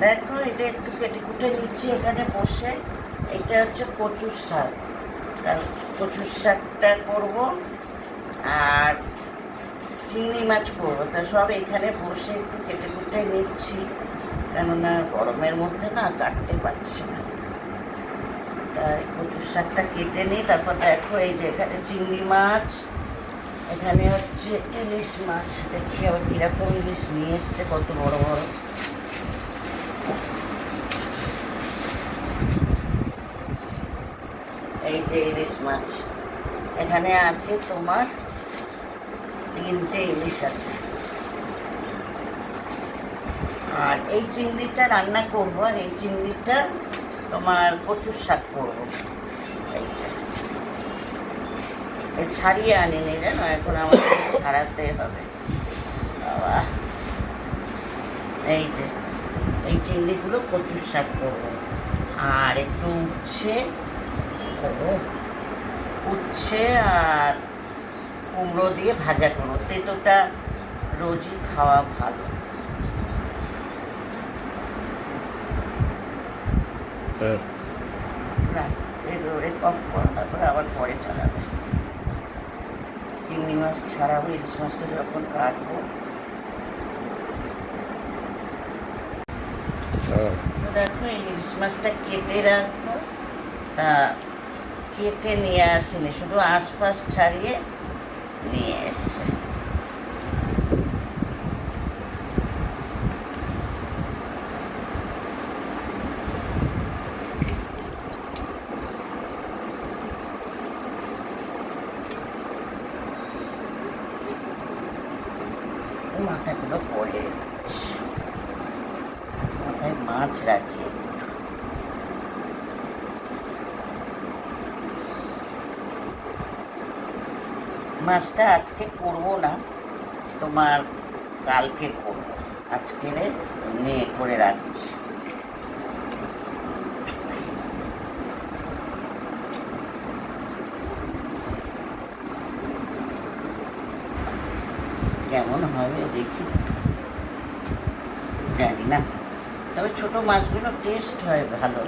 দেখো এটা একটু কেটে কুটে নিচ্ছি এখানে বসে। এটা হচ্ছে কচুর শাক, কচুর শাকটা করবো আর চিংড়ি মাছ করবো। তা সব এখানে বসে একটু কেটে কুটে নিচ্ছি, কেননা গরমের মধ্যে না কাটতে পারছি না। তাই কচুর শাকটা কেটে নিই। তারপর দেখো এই যে এখানে চিংড়ি মাছ, এখানে হচ্ছে ইলিশ মাছ। দেখি আবার কীরকম ইলিশ নিয়ে এসছে, কত বড় বড়। এই যে ইলিশ মাছ এখানে আছে তোমার 3টে ইলিশ আছে। আর এই চিংড়িটা রান্না করবো, আর এই চিংড়িটা তোমার কচুর শাক করবো। এই যে ছাড়িয়ে আনিনি জানো, এখন আমাকে ছাড়াতে হবে বাবা। এই যে এই চিংড়িগুলো কচুর শাক করবো। আর একটু উচ্ছে আর কুমড়ো দিয়ে ভাজা করবো। তেঁতোটা রোজই খাওয়া ভালো। তারপরে আবার পরে চালাবে। চিংড়ি মাছ ছাড়াবো, ইলিশ মাছটা যখন কাটবো। তো দেখো এই ইলিশ মাছটা কেটে রাখবো। তা কেটে নিয়ে আসিনি, শুধু আশপাশ ছাড়িয়ে নিয়ে এসছে। মাথাগুলো পড়ে মাথায় মাছ রাখি। মাছটা আজকে করবো না, তোমার কালকে করবো। আজকে নিয়ে করে রাখছি। কেমন হবে দেখি, জানি না। তবে ছোট মাছগুলো টেস্ট হয় ভালো।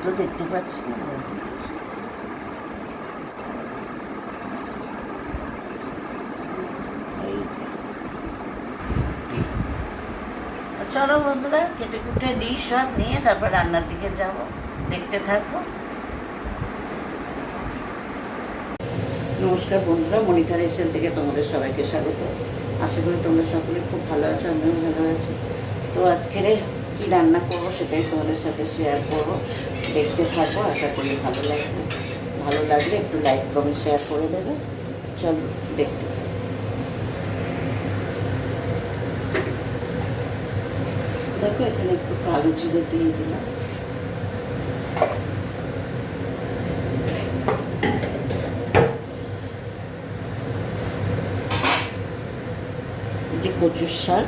তো দেখতে পাচ্ছি না। এই যে চলো বন্ধুরা, কেটে কুটে নিই সব, নিয়ে তারপর রান্নার দিকে যাব, দেখতে থাকবো। নমস্কার বন্ধুরা, মনিকা রেসিপি থেকে তোমাদের সবাইকে স্বাগত। আশা করি তোমরা সকলে খুব ভালো আছো, আমিও ভালো আছি। তো আজকের কী রান্না করবো সেটাই তোমাদের সাথে শেয়ার করবো, দেখতে থাকবো। আশা করি ভালো লাগবে। ভালো লাগলে একটু লাইক কমেন্ট শেয়ার করে দেবে। চলো দেখতে থাকো। দেখো এখানে একটু কালো জিরে দিয়ে দিলাম। যে কচুর শাক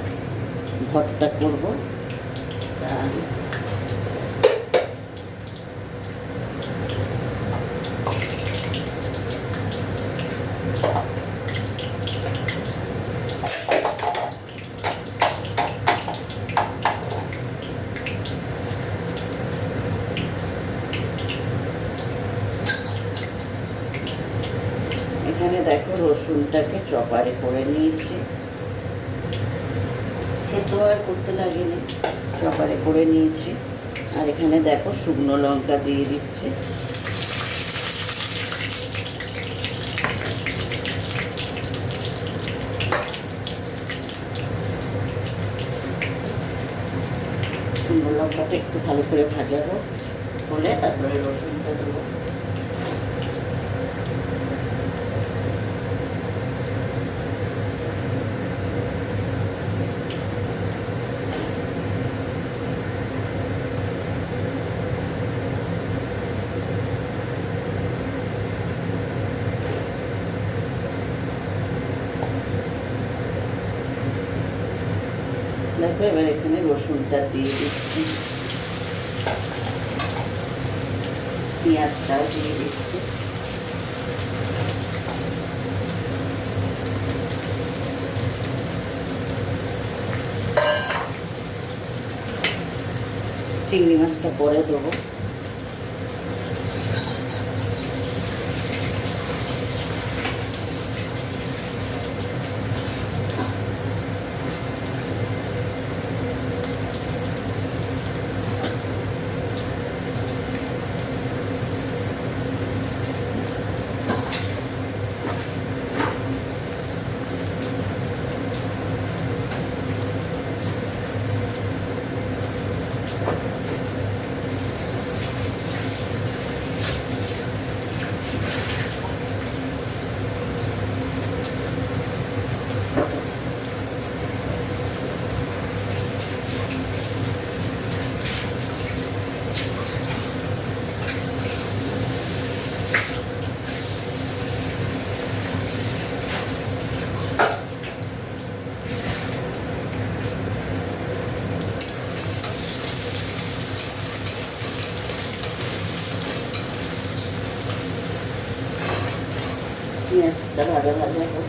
ভর্তা করবো, এখানে দেখো রসুনটাকে চপারে করে নিয়েছি, খেতো আর করতে লাগেনি, চপারে করে নিয়েছি। আর এখানে দেখো শুকনো লঙ্কা দিয়ে দিচ্ছি। শুকনো লঙ্কাটা একটু ভালো করে ভাজাবো, হলে তারপরে রসুনটা দেবো। দেখো এবার এখানে রসুনটা দিয়ে দিচ্ছি, পেঁয়াজটাও দিয়ে দিচ্ছি। চিংড়ি মাছটা পরে দেবো। পেঁয়াজটা ভাজা ভাজা হোক।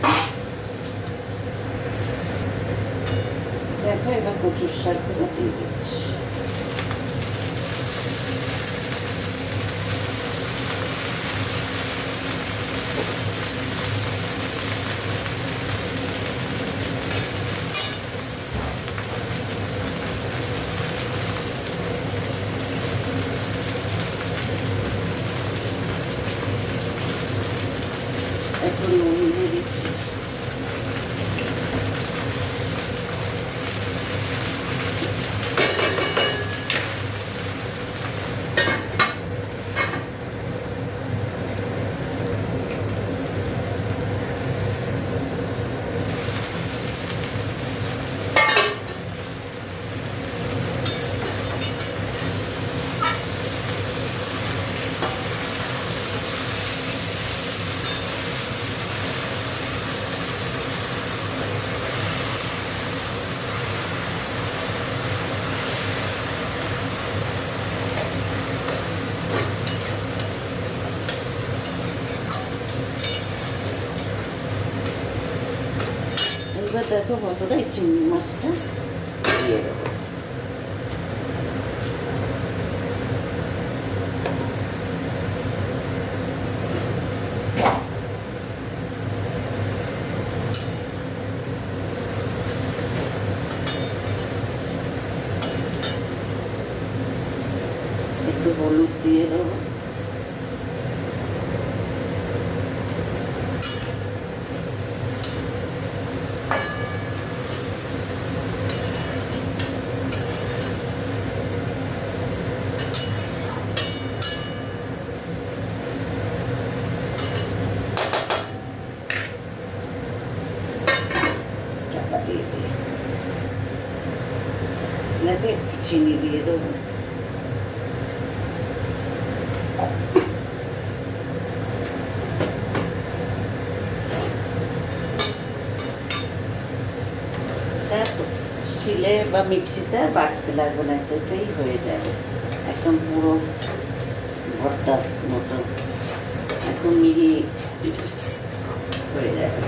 দেখো এবার কচুর শাকগুলো দিয়ে দিচ্ছি। একটু নুন দিয়ে দিচ্ছি। এবার দেখো বন্ধুরা এই চিংড়ি মাছটা দিয়ে দেবো। একটু হলুদ দিয়ে দেবো। চাপা দিয়ে দিই। এটাকে একটু চিনি দিয়ে দেবো। শিলে বা মিক্সিতে আর বাটতে লাগবে না, এটাতেই হয়ে যাবে একদম পুরো ভর্তার মতো, একদম মিহি হয়ে যাবে।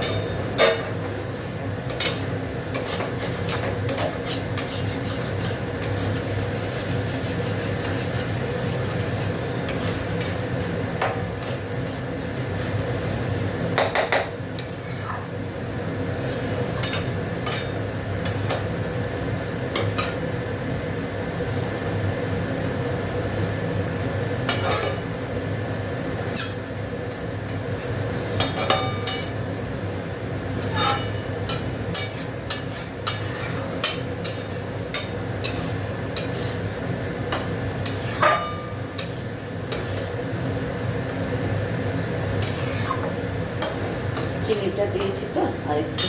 চিনিটা দিয়েছি তো আর একটু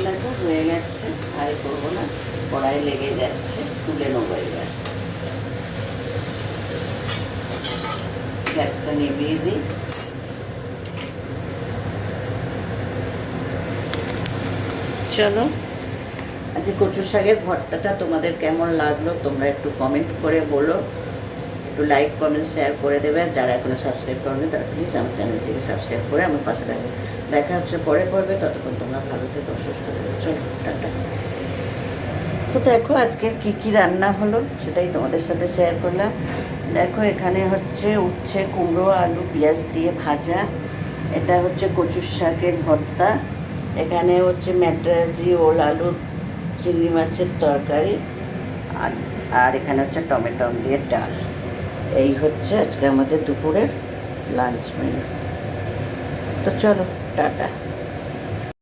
দেখো হয়ে গেছে, আর করবো না, কড়াই লেগে যাচ্ছে, তুলে নেবো। এবার গ্যাসটা নিভিয়ে দিই। চলো, আজকে কচু শাকের ভর্তাটা তোমাদের কেমন লাগলো তোমরা একটু কমেন্ট করে বলো, একটু লাইক কমেন্ট শেয়ার করে দেবে। আর যারা এখনো সাবস্ক্রাইব করবে তারা প্লিজ আমার চ্যানেলটিকে সাবস্ক্রাইব করে আমার পাশে থাকবে। দেখা হচ্ছে পরে পড়বে, ততক্ষণ তোমরা ভালো থেকো, সুস্থ থেকো। চলো টাটা। তো দেখো আজকের কী কী রান্না হলো সেটাই তোমাদের সাথে শেয়ার করলাম। দেখো এখানে হচ্ছে উচ্ছে কুমড়ো আলু পেঁয়াজ দিয়ে ভাজা, এটা হচ্ছে কচুর শাকের ভর্তা, এখানে হচ্ছে ম্যাড্রাসি ওল আলুর চিংড়ি মাছের তরকারি, আর এখানে হচ্ছে টমেটো দিয়ে ডাল। এই হচ্ছে আজকে আমাদের দুপুরের লাঞ্চ মেনু। তো চলো টাটা।